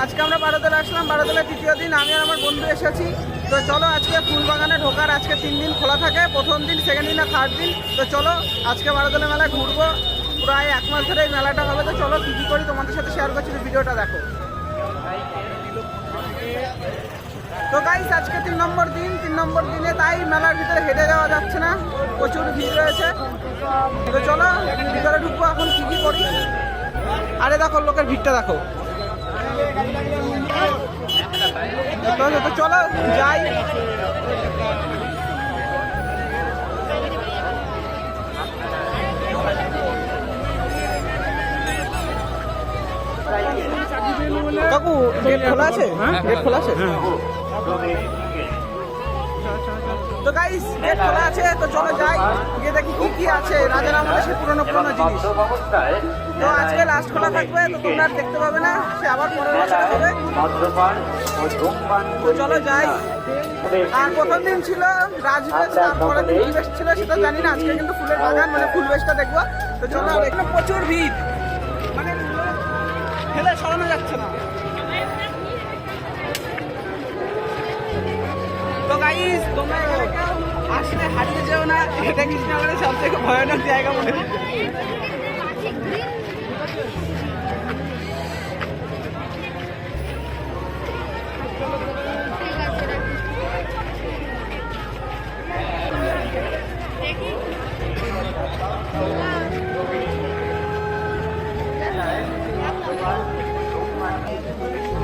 আজকে আমরা বারোদলে আসলাম, বারোদলের তৃতীয় দিন। আমি আর আমার বন্ধু এসেছি। তো চলো আজকে ফুল বাগানে ঢোকার আজকে 3 দিন খোলা থাকে, প্রথম দিন, সেকেন্ড দিন আর থার্ড দিন। তো চলো আজকে বারোদলে মেলায় ঘুরবো, প্রায় 1 মাস ধরে এই মেলাটা হবে। তো চলো কী কী করি তোমাদের সাথে শেয়ার করছি, ভিডিওটা দেখো। তো গাইস আজকে 3 নম্বর দিনে, তাই মেলার ভিতরে হেঁটে যাওয়া যাচ্ছে না, প্রচুর ভিড় রয়েছে। তো চলো ভিতরে ঢুকবো, এখন কী কী করি। আরে দেখো লোকের ভিড়টা দেখো। তো চলো যাই। কাকু গেট খোলা আছে? গেট খোলা আছে? তো গাইস গেট খোলা আছে, তো চলো যাই, গিয়ে দেখি কি কি আছে রাজার আমলের সে পুরনো জিনিস। তো আজকে লাস্ট খোলা থাকবে, তো তোমরা আর দেখতে পাবে না, সে আবার 15 বছর হবে। তো চলো যাই। আর প্রথম দিন ছিল রাজবেশ, তারপরের দিন কি বেশ ছিল সেটা জানি না। আজকে কিন্তু ফুলের বাগান, মানে ফুল বেশটা দেখবো। তো চলো, এখানে প্রচুর ভিড়, মানে ফেলে সরানো যাচ্ছে না। তো গাইস তোমরা আসলে হারিয়ে যাও না, এটা কৃষ্ণনগরের সব থেকে ভয়ানক জায়গা মনে হয়।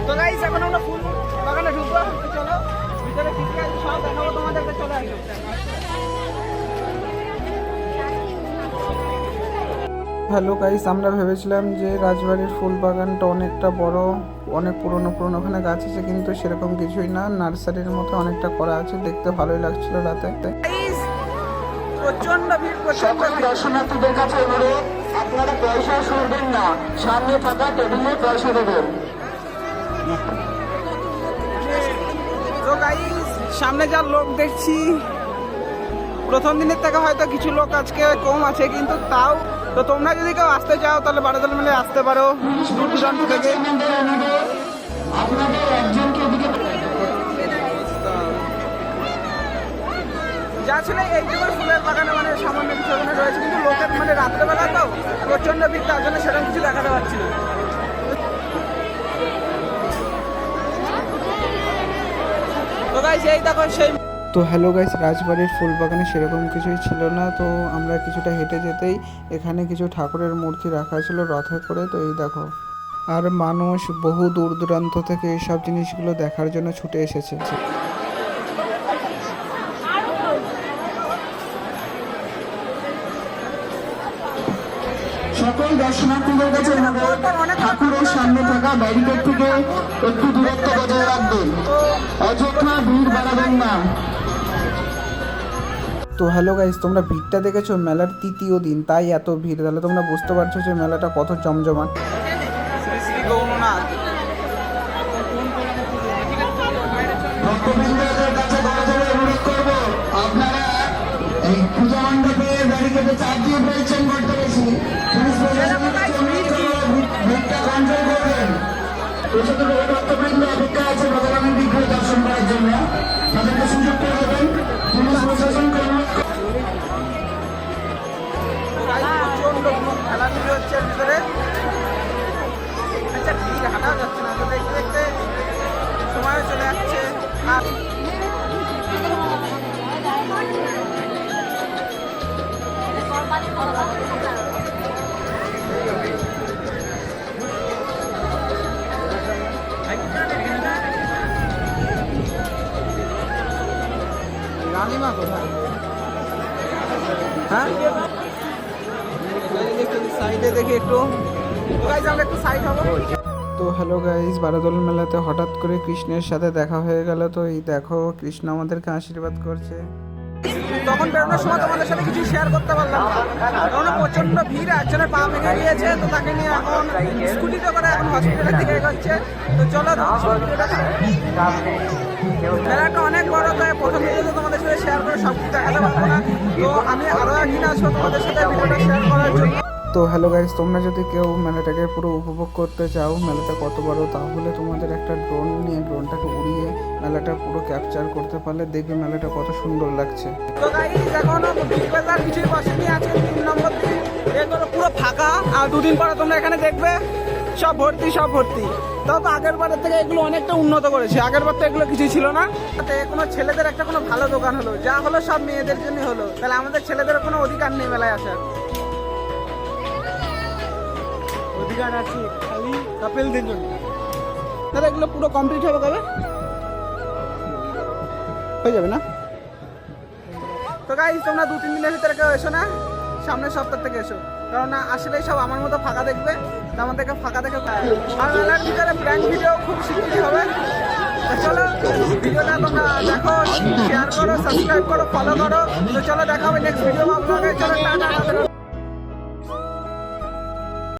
তো গাইস এখন আমরা ফুল বাগানে ঢুকবো। চলো ভিতরে কি কি আছে সব দেখাবো তোমাদেরকে, চলে আসো। হ্যালো গাইস, আমরা ভেবেছিলাম যে রাজবাড়ির ফুল বাগানটা অনেকটা বড়, অনেক পুরনো ওখানে গাছ আছে, কিন্তু সেরকম কিছুই না, নার্সারির মতো অনেকটা করা আছে, দেখতে ভালোই লাগছিল রাতে। প্রচন্ড ভিড়, দর্শনার্থীদের কাছে অনুরোধ, আপনারা পয়সা সরবেন না, সামনে থাকা টেবিলে পয়সা দেবেন। তো গাইস সামনে যা লোক দেখছি, প্রথম দিনের থেকে হয়তো কিছু লোক আজকে কম আছে, কিন্তু তাও। তো তোমরা যদি কেউ আসতে চাও তাহলে বারোদল মেলে আসতে পারো দূর দূরান্ত থেকে। যা ছিল এইটুকু ফুলের বাগানে, মানে সামান্য কিছু ওখানে রয়েছে, কিন্তু লোকের মানে রাত্রেবেলা তো প্রচন্ড ভিড়, তার জন্য সেরকম কিছু দেখাতে পারছি না। তো গাইস এই দেখো সেই। তো হ্যালো গাইস, রাজবাড়ির ফুল বাগানে সেরকম কিছুই ছিল না। তো আমরা কিছুটা হেঁটে যেতেই এখানে কিছু ঠাকুরের মূর্তি রাখা ছিল রথে করে। তো এই দেখো, আর মানুষ বহু দূর দূরান্ত থেকে এইসব জিনিসগুলো দেখার জন্য ছুটে এসেছে। সকল দর্শনার্থীদের কাছে ঠাকুরের সামনে থাকা ব্যারিকেড থেকে একটু দূরত্ব বজায় রাখবেন, অযথা ভিড় বাড়াবেন না। তো হ্যালো গাইস, তোমরা ভিড়টা দেখেছো, মেলার তৃতীয় দিন, তাই এত ভিড়। তাহলে তোমরা বুঝতে পারছো যে মেলাটা কত জমজমাট। শ্রী শ্রী গৌরনাথ। ভক্তবৃন্দদের কাছে বড়জোরে অনুরোধ করবো, আপনারা এই পূজা মণ্ডপে ব্যারিকেডে চাপ দিয়ে ফেলছেন বড্ড বেশি। পুলিশ প্রশাসনের কাছে অনুরোধ করবো, ভিড়টা কন্ট্রোল করবেন। যতটুকু ভক্তবৃন্দ অপেক্ষা আছে ভগবানের বিগ্রহ দর্শন করার জন্য, তাদেরকে সুযোগ করে দেবেন। পুলিশ প্রশাসনকে অনুরোধ খেলাধুলো হচ্ছে ভিতরে, আচ্ছা ভিড় হাঁটা যাচ্ছে না, তো দেখতে দেখতে সময় চলে যাচ্ছে। রানীমা কোথায়? হ্যাঁ সাইডে দেখি একটু। আমরা একটু সাইড হবো। তো হ্যালো গাইস, বারোদল মেলাতে হঠাৎ করে কৃষ্ণের সাথে দেখা হয়ে গেল। তো এই দেখো কৃষ্ণ আমাদেরকে আশীর্বাদ করছে। তখন বেরোনোর সময় তোমাদের সাথে কিছু শেয়ার করতে পারলাম না, কারণ প্রচন্ড ভিড়, একজনের পা ভেঙে গিয়েছে। তো তাকে নিয়ে এখন স্কুটিতে করে এখন হসপিটালের দিকে এগোচ্ছে। তো চলো মেলাটা অনেক বড়, তাই প্রথম ভিডিওতে তোমাদের সাথে শেয়ার করে সব কিছু দেখাতে পারবো না। তো আমি আরও একদিন আসবো তোমাদের সাথে ভিডিওটা শেয়ার করার জন্য। তো হ্যালো গাইস, তোমরা যদি কেউ মেলাটাকে পুরো উপভোগ করতে চাও, মেলাটা কত বড়, তাহলে তোমাদের একটা ড্রোন নিয়ে ড্রোনটাকে উড়িয়ে মেলাটা পুরো ক্যাপচার করতে পারলে দেখবে মেলাটা কত সুন্দর লাগছে। তো গাইস এখন বিগ বাজার কিছুই বসেনি, আজকে 3 নম্বর দিন, এগুলো পুরো ফাঁকা। আর দুদিন পরে তোমরা এখানে দেখবে সব ভর্তি সব ভর্তি। তবে আগের বারের থেকে এগুলো অনেকটা উন্নত করেছে, আগের বার তো এগুলো কিছুই ছিল না। তাতে কোনো ছেলেদের একটা কোনো ভালো দোকান হলো, যা হলো সব মেয়েদের জন্য হলো, তাহলে আমাদের ছেলেদের কোনো অধিকার নেই মেলায় আসার। অধিকার আছে খালি কাপেলদের জন্য। তাহলে এগুলো পুরো কমপ্লিট হবে কবে? হয়ে যাবে না? তো গাইস তোমরা 2-3 দিনের ভিতরে কেউ এসো না, সামনের সপ্তাহ থেকে এসো, কারণ আসলেই সব আমার মতো ফাঁকা দেখবে, তো আমাদেরকে ফাঁকা দেখে। আর মেলার ভিতরে প্র্যাঙ্ক ভিডিও খুব শীঘ্রই হবে। তো চলো ভিডিওটা তোমরা দেখো, শেয়ার করো, সাবস্ক্রাইব করো, ফলো করো। তো চলো দেখা হবে নেক্সট ভিডিও। চলো টাটা।